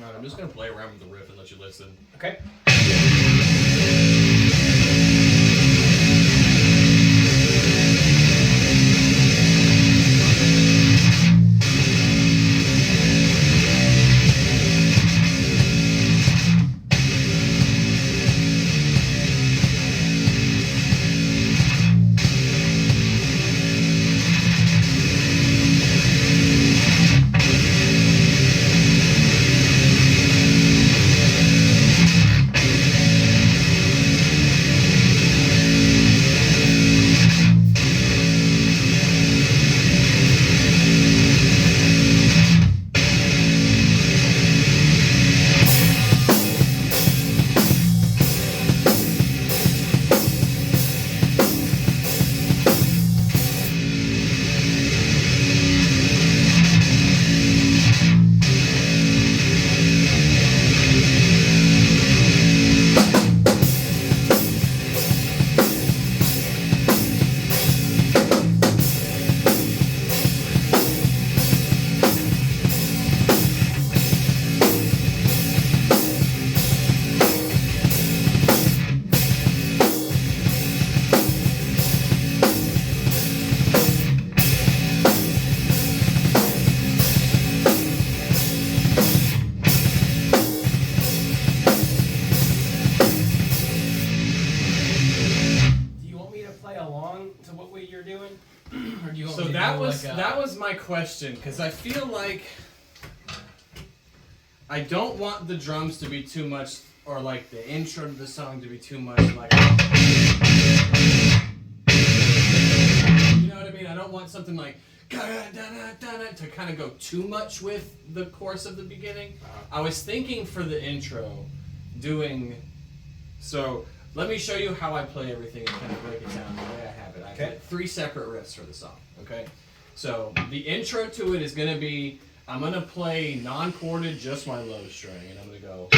Alright, I'm just gonna play around with the riff and let you listen. Okay. So that was my question, because I feel like I don't want the drums to be too much, or like the intro to the song to be too much like, you know what I mean? I don't want something like to kind of go too much with the chorus of the beginning. I was thinking for the intro so let me show you how I play everything and kind of break it down the way I have it. I've got 3 separate riffs for the song, okay? So the intro to it is going to be, I'm going to play non-chorded, just my low string, and I'm going to go...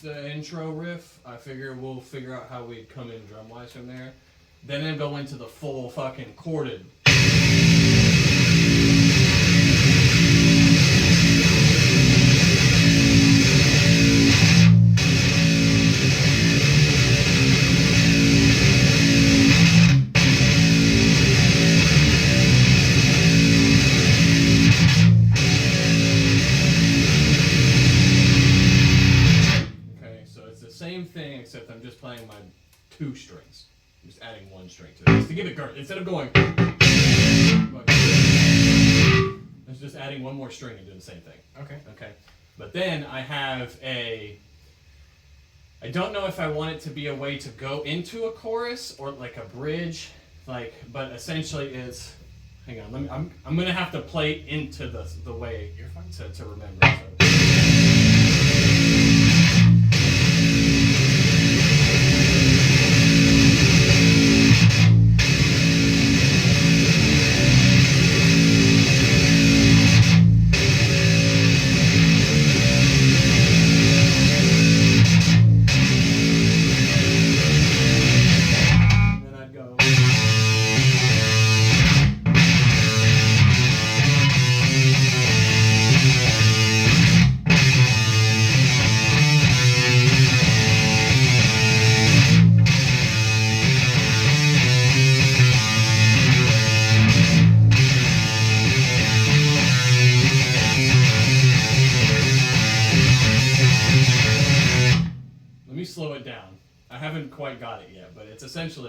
The intro riff. I figure we'll figure out how we come in drum wise from there. Then I'll go into the full fucking chorded. Same thing, except I'm just playing my 2 strings. I'm just adding 1 string to it. Just to give it girth. Instead of going... It's just adding 1 more string and doing the same thing. Okay. Okay. But then I have I don't know if I want it to be a way to go into a chorus or like a bridge, but essentially it's... Hang on, I'm going to have to play into the way you're fine to remember. So. Slow it down. I haven't quite got it yet, but it's essentially...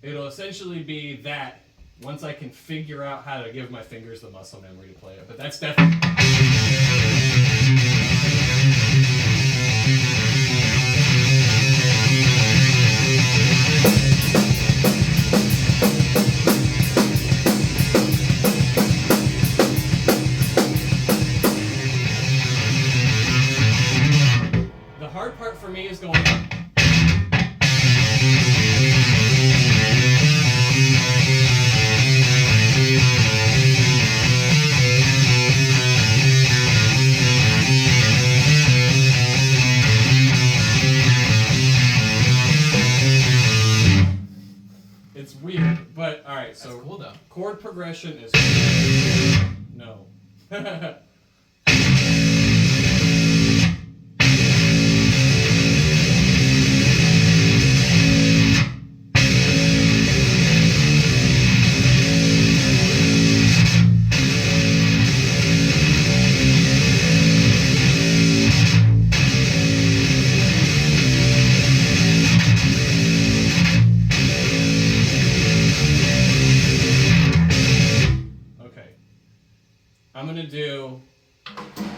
It'll essentially be that once I can figure out how to give my fingers the muscle memory to play it, but that's definitely... But all right, so that's cool though. chord progression is no. I'm going to do,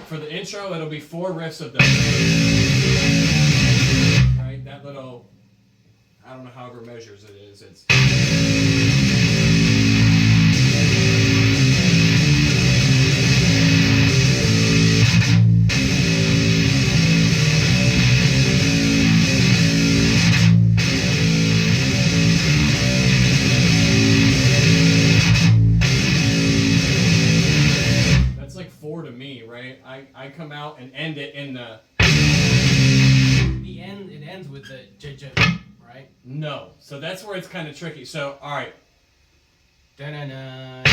for the intro, it'll be 4 riffs of the, right, that little, I don't know however measures it is, it's, I come out and end it in the end. It ends with the j, right? No, so that's where it's kind of tricky. So all right. Da-na-na.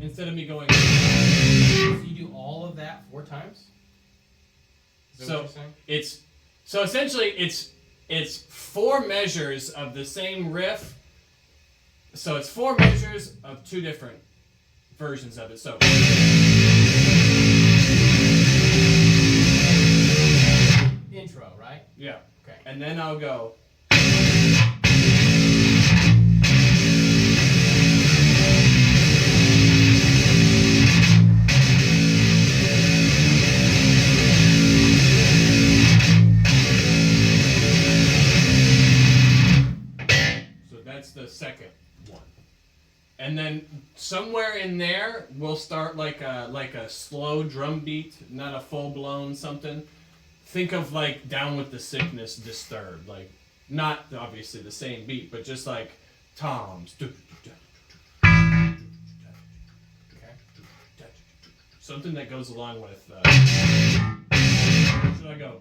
Instead of me going. So you do all of that 4 times? Is that So what you're saying? it's so essentially it's 4 measures of the same riff. So it's 4 measures of 2 different versions of it. So intro, right? yeah. Okay. And then I'll go. That's the second one, and then somewhere in there we'll start like a slow drum beat, not a full blown something. Think of like Down with the Sickness, Disturbed, like not obviously the same beat, but just like toms. Okay. Something that goes along with. Should I go?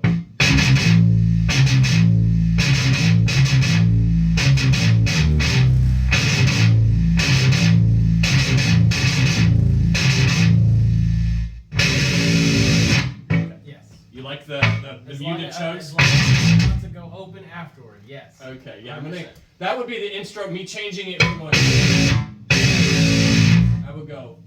Like the muted chugs? As long as you want to go open afterward, yes. Okay, yeah. 100%. That would be the intro, me changing it from one. I would go.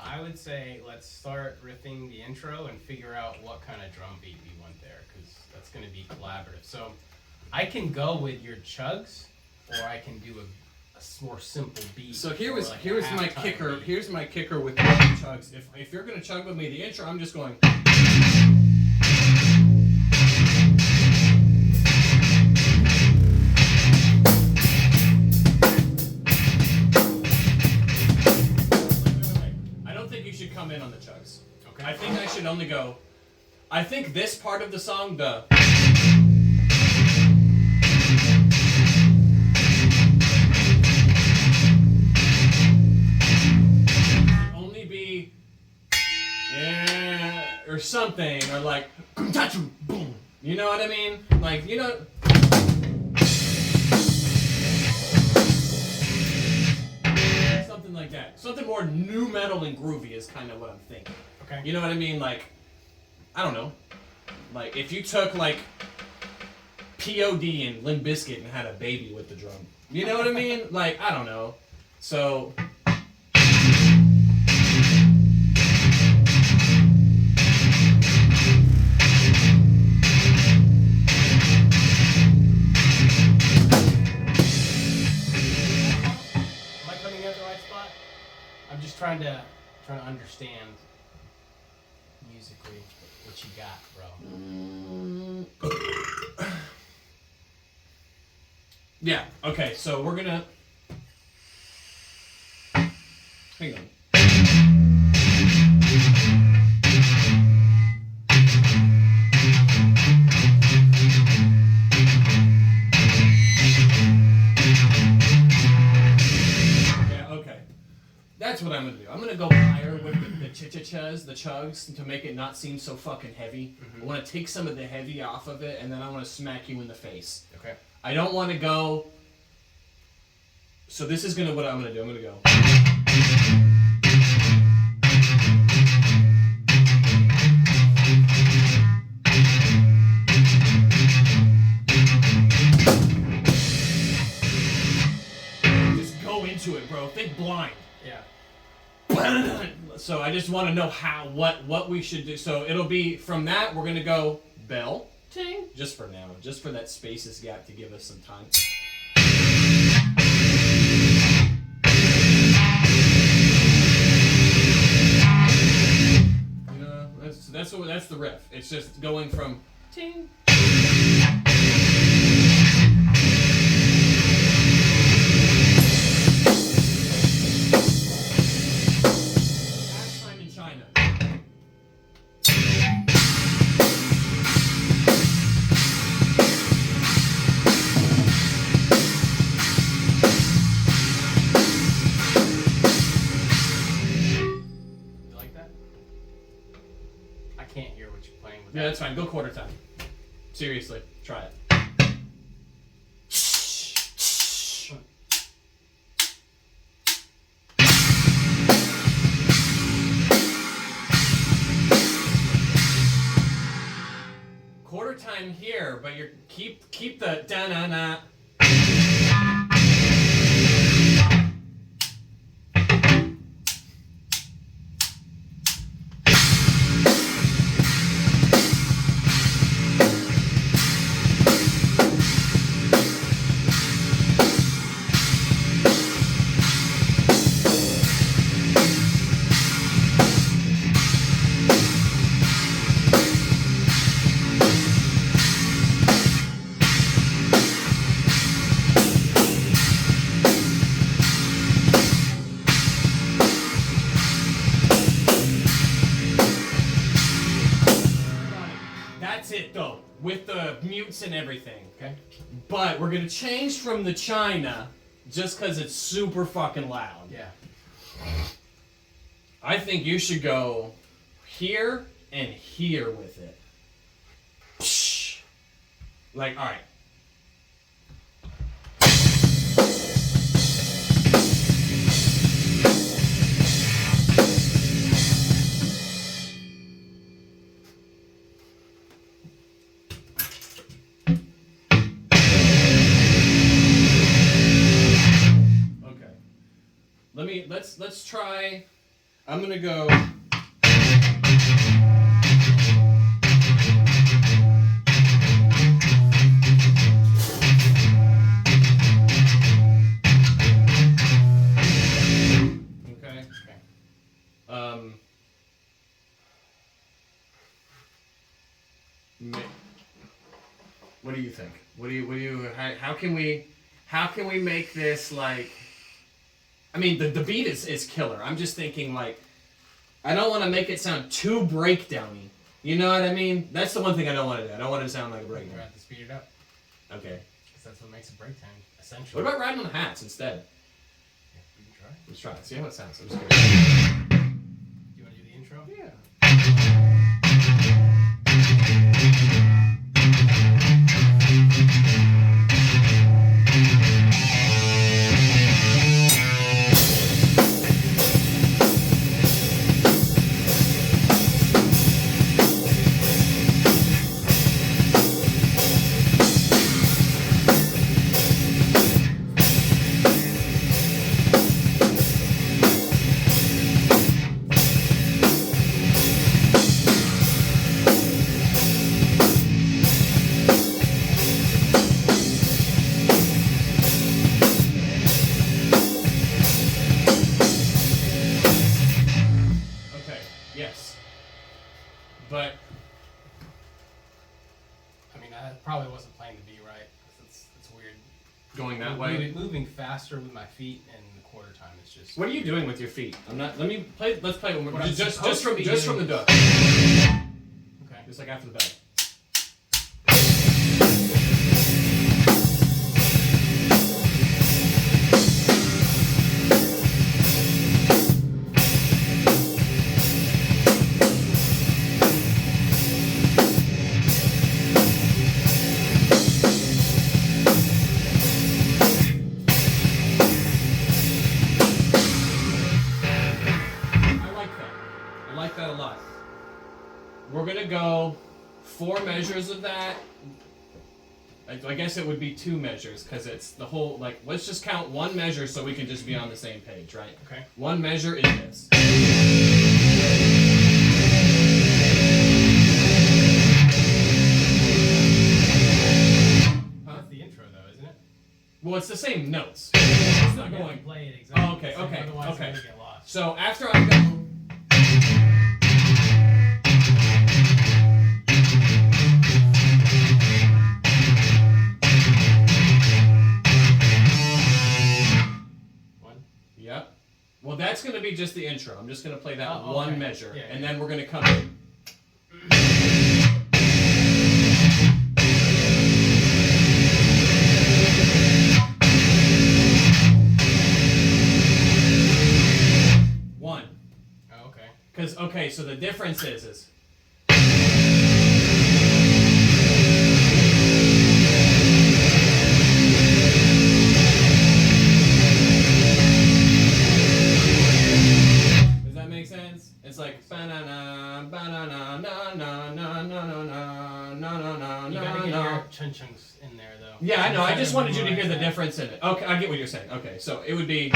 I would say let's start riffing the intro and figure out what kind of drum beat we want there, because that's going to be collaborative. So I can go with your chugs, or I can do a more simple beat. So here's like my kicker. Beat. Here's my kicker with the chugs. If you're gonna chug with me, the intro, I'm just going. Come in on the chugs. Okay. I think I should only go. I think this part of the song, the. something, or like boom. You know what I mean? Like, you know. Something like that. Something more nu metal and groovy is kind of what I'm thinking. Okay. You know what I mean? Like, I don't know. Like, if you took, like, P.O.D. and Limp Bizkit and had a baby with the drum. You know what I mean? Like, I don't know. So... I'm just trying to understand musically what you got, bro. Yeah. Okay. So we're gonna hang on. That's what I'm gonna do. I'm gonna go higher with the ch-ch-chas, the chugs, to make it not seem so fucking heavy. I want to take some of the heavy off of it, and then I want to smack you in the face. Okay. I don't want to go. So this is what I'm gonna do. I'm gonna go. Just go into it, bro. Think blind. Yeah. So I just want to know what we should do. So it'll be from that we're gonna go bell ting just for now, just for that spaces gap to give us some time. You know, that's the riff. It's just going from ting. Yeah, that's fine. Go quarter time. Seriously, try it. Quarter time here, but you're keep the da-na-na. That's it though, with the mutes and everything. Okay. But we're gonna change from the China just because it's super fucking loud. Yeah. I think you should go here and here with it. Psh. Like, all right. Let's try. I'm gonna go. Okay. What do you think? How can we make this like? I mean, the beat is killer. I'm just thinking, like, I don't want to make it sound too breakdowny. You know what I mean? That's the one thing I don't want to do. I don't want it to sound like a breakdown. We're going to have to speed it up. Okay. Because that's what makes a breakdown, essentially. What about riding on the hats instead? Yeah, we can try. Let's try it. See how it sounds. I'm just curious. Do you want to do the intro? Yeah. that way. Moving faster with my feet and the quarter time is just. What are you doing with your feet? I'm not. Let me play. Let's play one more. What Just I'm from the duck. Okay. Just like after the bell. I like that a lot. We're gonna go 4 measures of that. I guess it would be 2 measures because it's the whole, like, let's just count 1 measure so we can just be on the same page, right? Okay. 1 measure is this. That's the intro though, isn't it? Well, it's the same notes. It's not You have to going. play it exactly. Oh, okay, okay, Otherwise okay. I'm gonna get lost. So after I go. Yep. Well, that's going to be just the intro. I'm just going to play that one measure, yeah, and then we're going to come in. One. Oh, okay. Because, okay, so the difference is does that make sense? It's like ba-na-na, ba-na-na, na-na-na-na-na-na-na-na-na. You gotta get your chunks in there though. Yeah, I know. I just wanted you to hear the difference in it. Okay, I get what you're saying. Okay, so it would be.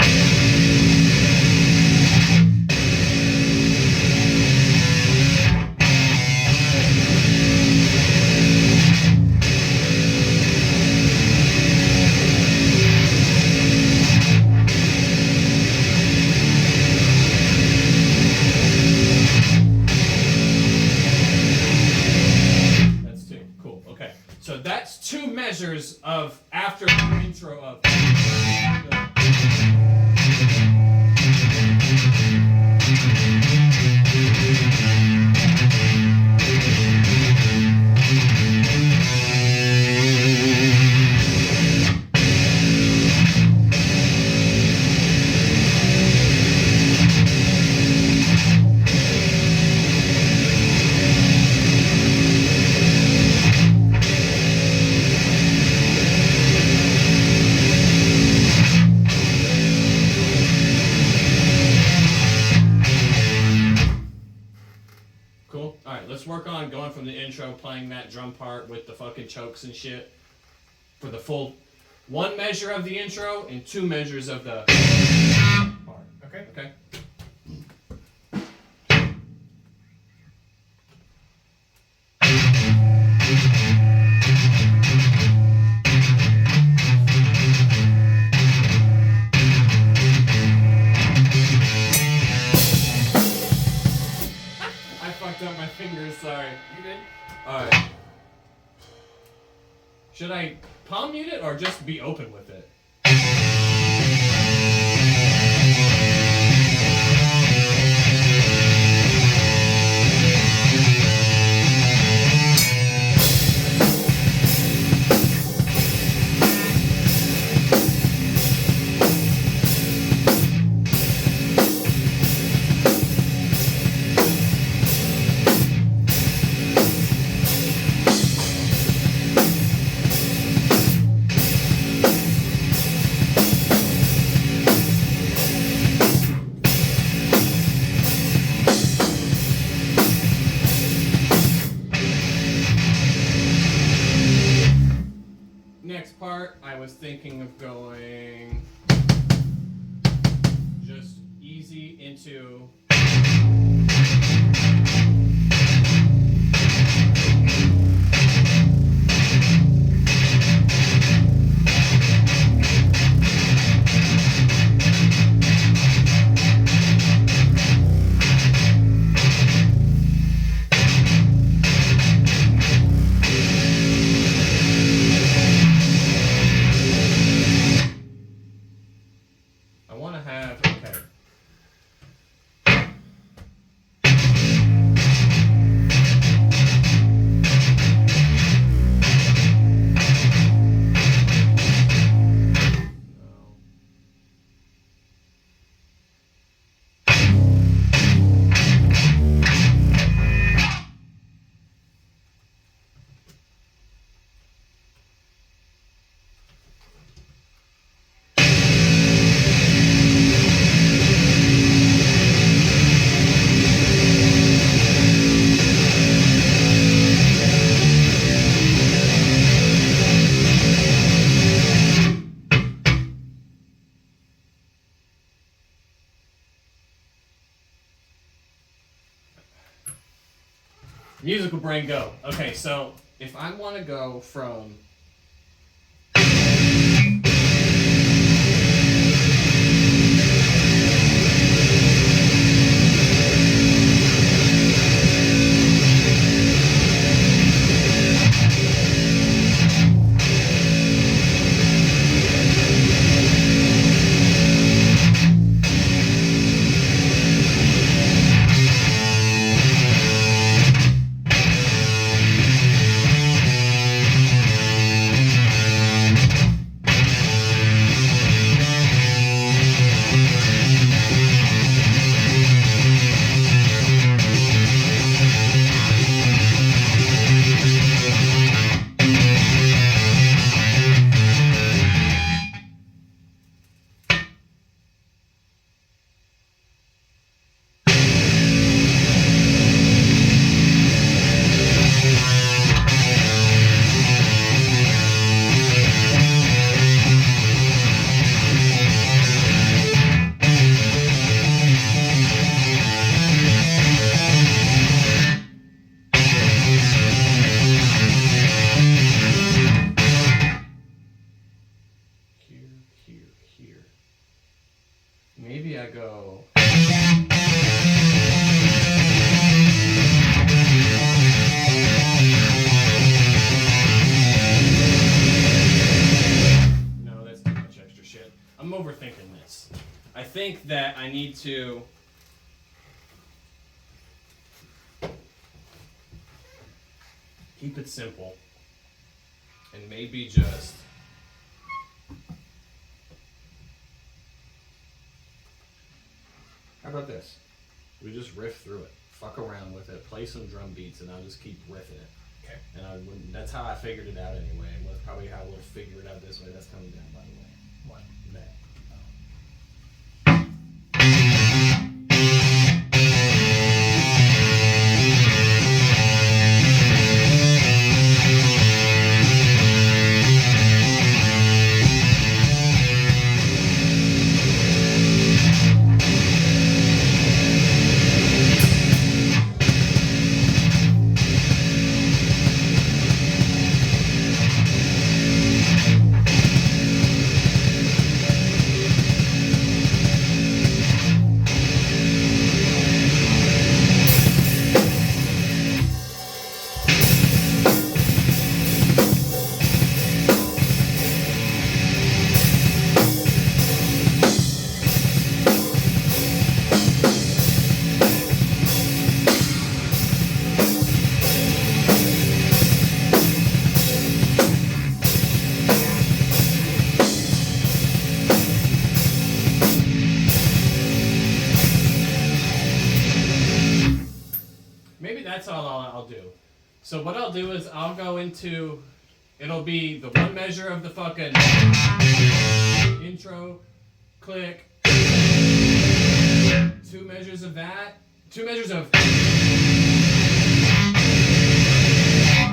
That's 2. Cool. Okay. So that's 2 measures of after the intro of. Cool. All right, let's work on going from the intro, playing that drum part with the fucking chokes and shit for the full 1 measure of the intro and 2 measures of the part. Okay. Okay. I fucked up my fingers, sorry. You good? Alright. Should I palm mute it or just be open with it? Next part, I was thinking of going just easy into. I want to have, okay. Musical brain go. Okay, so if I want to go from here. Maybe I go. No, that's too much extra shit. I'm overthinking this. I think that I need to. Keep it simple. And maybe just. How about this? We just riff through it, fuck around with it, play some drum beats, and I'll just keep riffing it. Okay. And I wouldn't, that's how I figured it out anyway. And that's probably how we'll figure it out this way. That's coming down, by the way. What? That. That's all I'll do. So what I'll do is I'll go into, it'll be the one measure of the fucking intro, click, 2 measures of that, 2 measures of,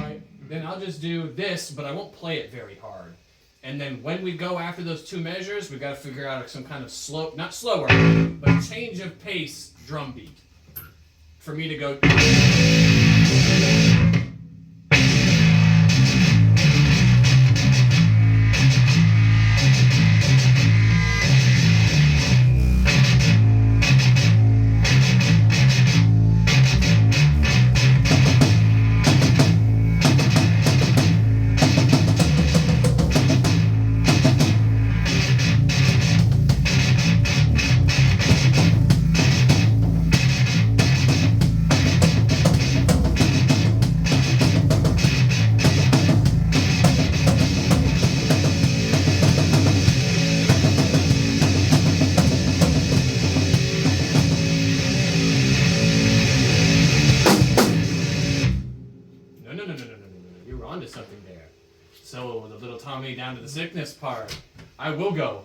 right, then I'll just do this, but I won't play it very hard. And then when we go after those 2 measures, we got to figure out some kind of slow, not slower, but change of pace drum beat for me to go. me down to the sickness part. I will go.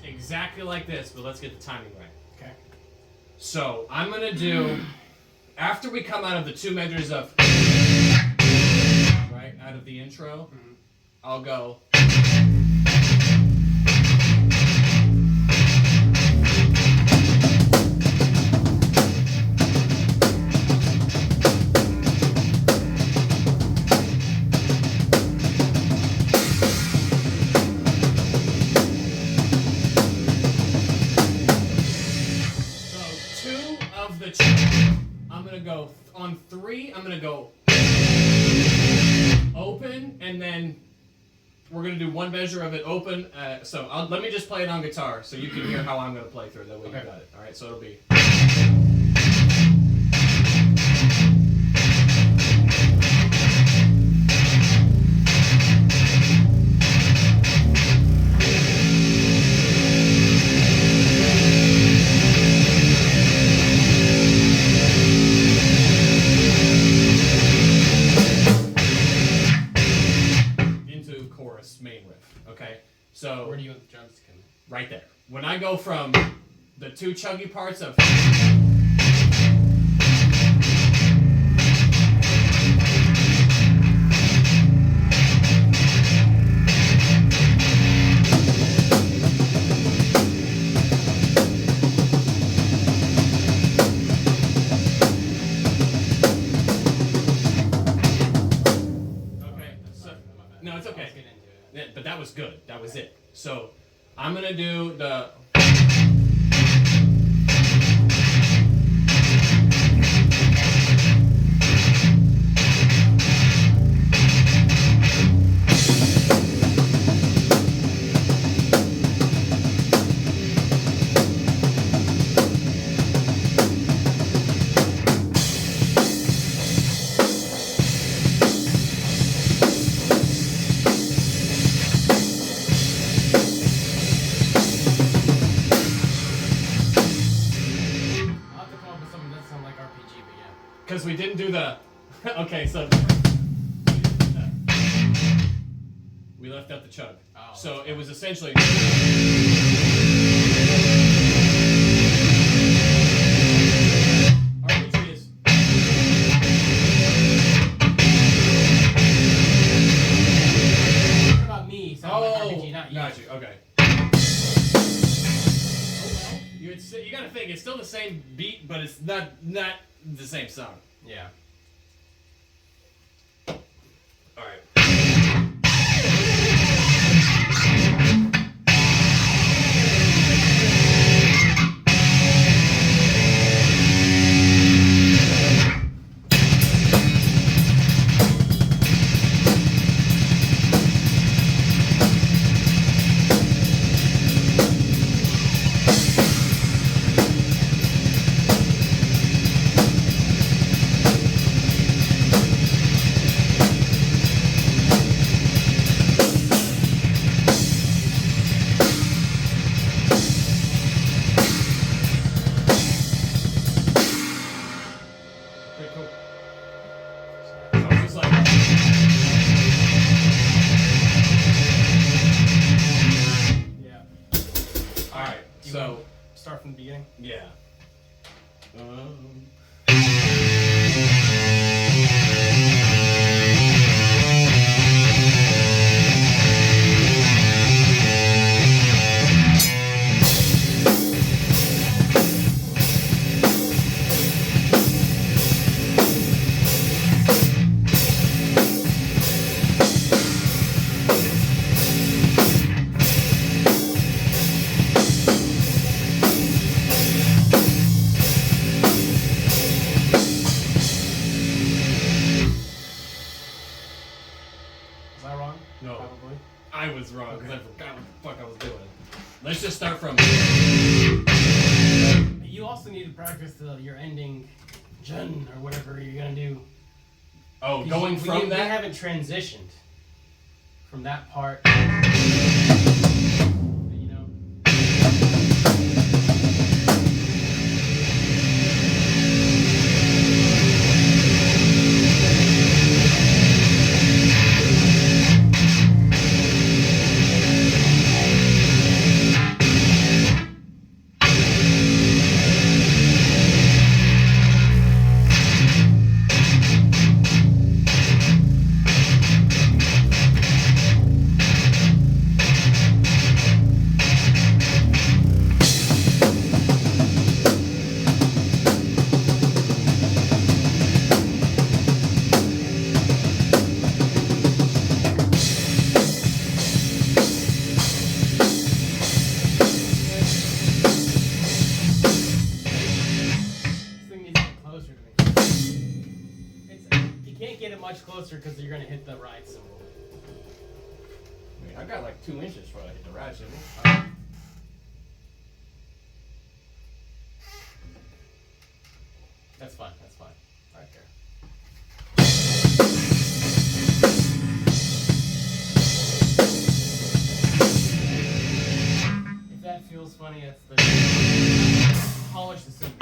Exactly like this, but let's get the timing right. Okay. So I'm gonna do, after we come out of the 2 measures of, right, out of the intro, I'll go. I'm gonna go on 3. I'm gonna go open, and then we're gonna do 1 measure of it open. So let me just play it on guitar, so you can hear how I'm gonna play through. That way you got it. All right. So it'll be. Main riff, okay? So where do you want the drums to come in? Right there. When I go from the 2 chuggy parts of no, it's okay. Yeah, but that was good. That was it. So I'm gonna do the. Because we didn't do the. Okay, so. We left out the chug. Oh, so it was essentially. RPG is. What about me? Sound like RPG, not you. Got you. Okay. You gotta think it's still the same beat, but it's not the same song. Yeah. All right. Start from the beginning? Yeah. I was wrong because I forgot what the fuck I was doing. Let's just start from. You also need to practice your ending Jun or whatever you're gonna do. Oh, going from we that? haven't transitioned from that part. You know. Much closer because you're gonna hit the ride cymbal. I mean, I got like 2 inches before I hit the ride cymbal. That's fine. That's fine. Right there. If that feels funny, that's the polish the cymbal.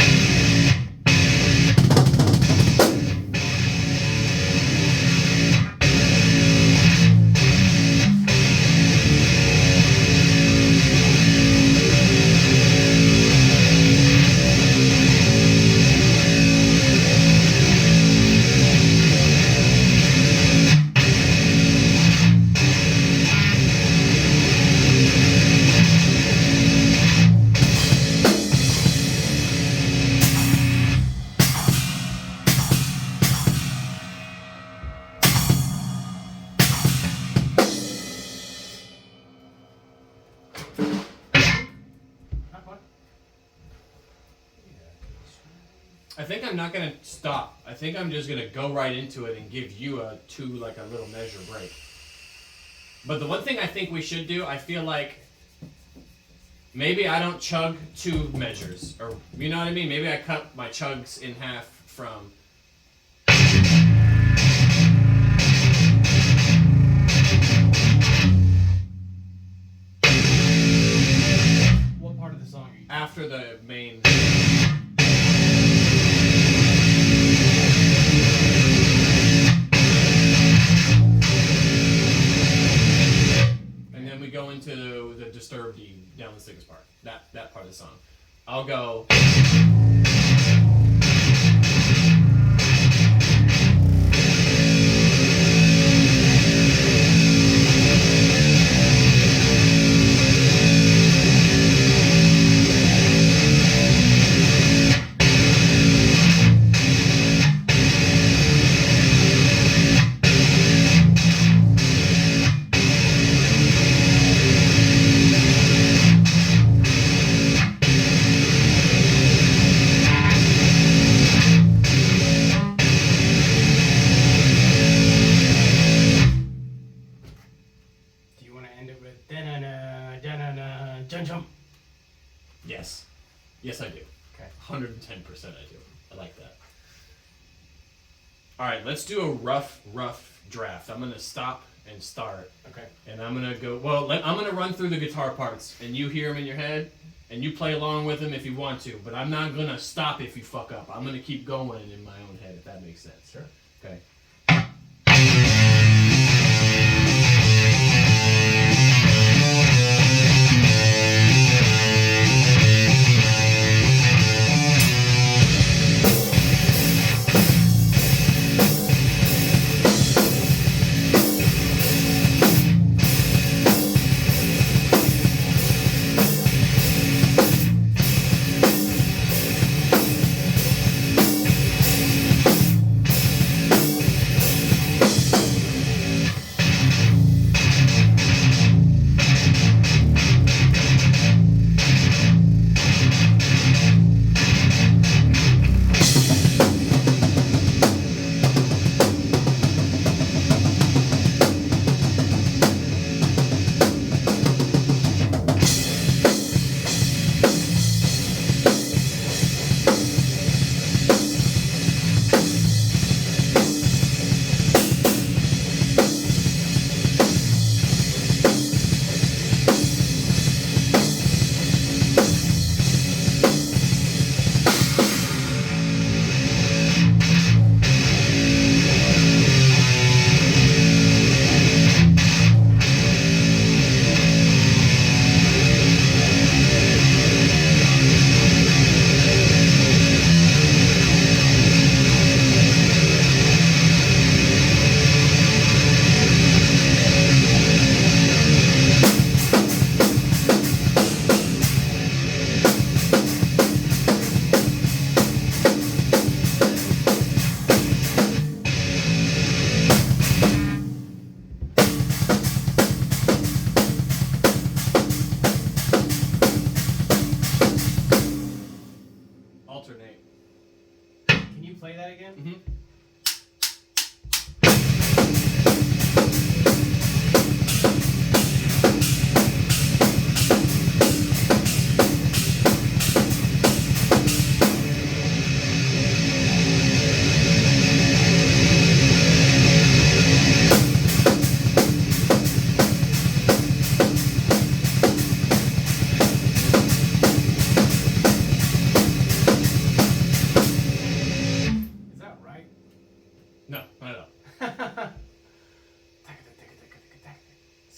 I think I'm not gonna stop. I think I'm just gonna go right into it and give you a little measure break. But the one thing I think we should do, I feel like maybe I don't chug 2 measures, or you know what I mean? Maybe I cut my chugs in half from. What part of the song are you? After the main. And then we go into the disturbed E down the sickest part. That part of the song. I'll go. Yes. Yes, I do. Okay. 110% I do. I like that. Alright, let's do a rough draft. I'm going to stop and start. Okay. And I'm going to go, I'm going to run through the guitar parts, and you hear them in your head, and you play along with them if you want to, but I'm not going to stop if you fuck up. I'm going to keep going in my own head, if that makes sense. Sure. Okay.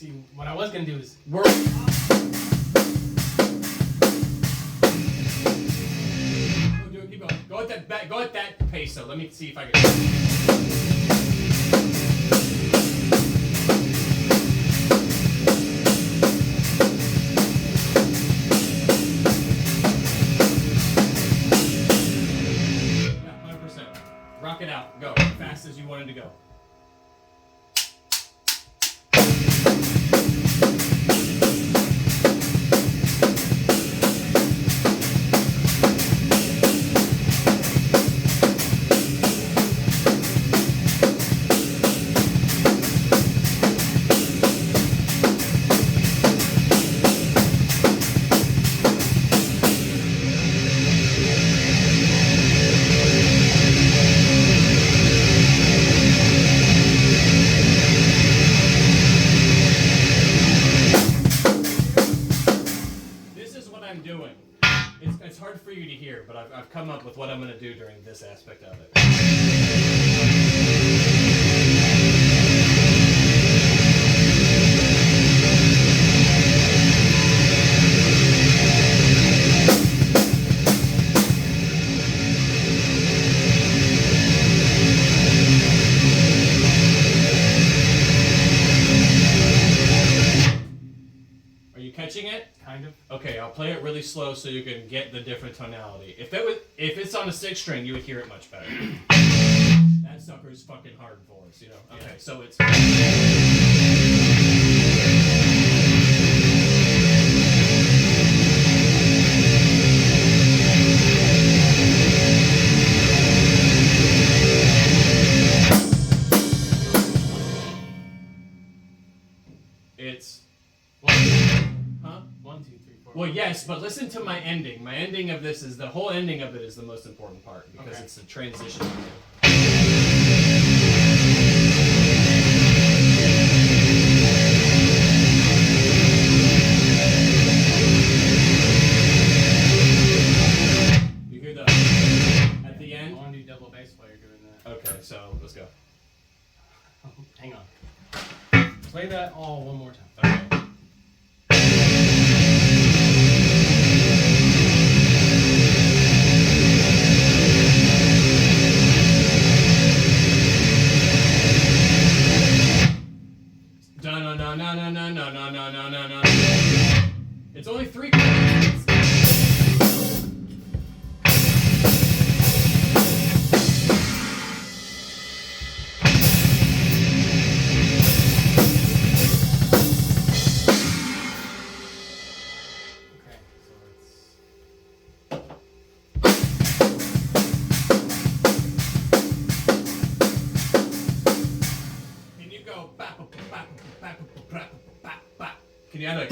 See, what I was gonna do is We're. Keep going. Go at that pace. So let me see if I can. Yeah, 100%. Rock it out. Go as fast as you wanted to go. It's hard for you to hear, but I've come up with what I'm going to do during this aspect of it. Are you catching it? kind of. Okay, I'll play it really slow so you can get the different tonality. If it's on a 6-string, you would hear it much better. That sucker's fucking hard for us, you know. Okay, Yeah. so it's. It's. Huh? 1, 2, 3, 4. Well, yes, but listen to my ending. My ending of this is the whole ending of it is the most important part because Okay. it's the transition. You hear the at the I end? want to do double bass while you're doing that. Okay, so let's go. Hang on. Play that all one more time. Okay. No. It's only 3 chords. Okay, so it's. Can you go bap bap bap bap bap bap bap? Can you add like?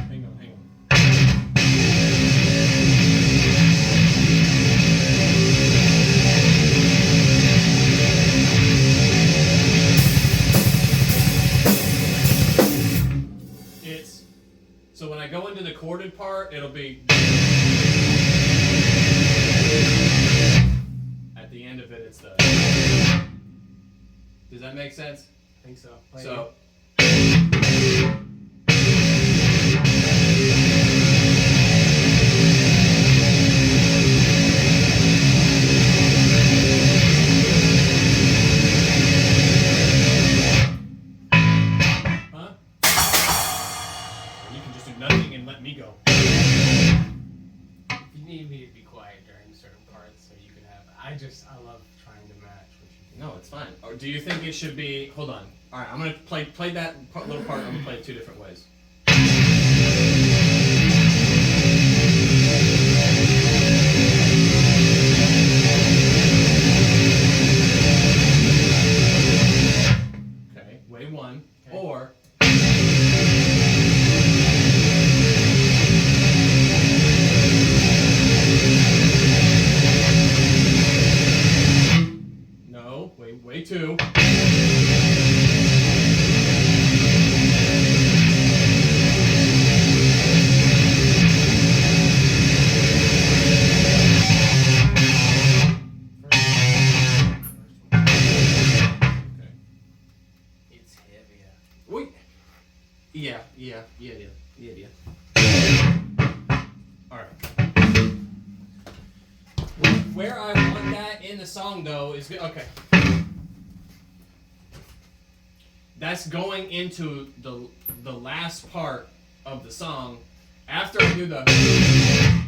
Hang on. It's so when I go into the chorded part, it'll be at the end of it. It's the. Does that make sense? I think so. Play So. Huh? You can just do nothing and let me go. If you need me to be quiet during certain parts, so you can have. I love trying to match what you do. No, it's fine. Or do you think it should be? Hold on. All right, I'm gonna play that little part. I'm gonna play it 2 different ways. Okay, way 1 Okay. or. Yeah. Alright. Where I want that in the song, though, is... Okay. That's going into the last part of the song. After I do the... Okay.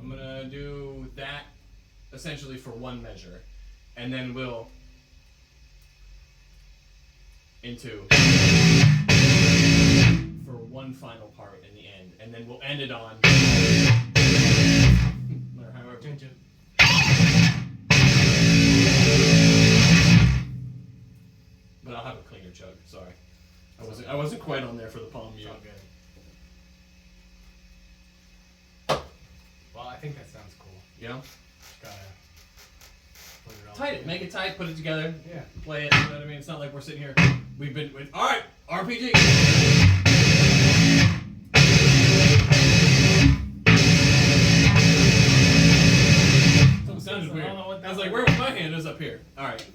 I'm gonna do that essentially for one measure. And then we'll... into... for one final part in the end. And then we'll end it on... or however... But I'll have a cleaner chug. Sorry, I wasn't quite on there for the palm It's mute. all good. Well, I think that sounds cool. You know, Just gotta put it all tight it, together. make it tight, put it together, Yeah. play it. You know what I mean? It's not like we're sitting here. We've been with. All right, RPG. Something sounded weird. I was like, where was my hand? It was up here. All right.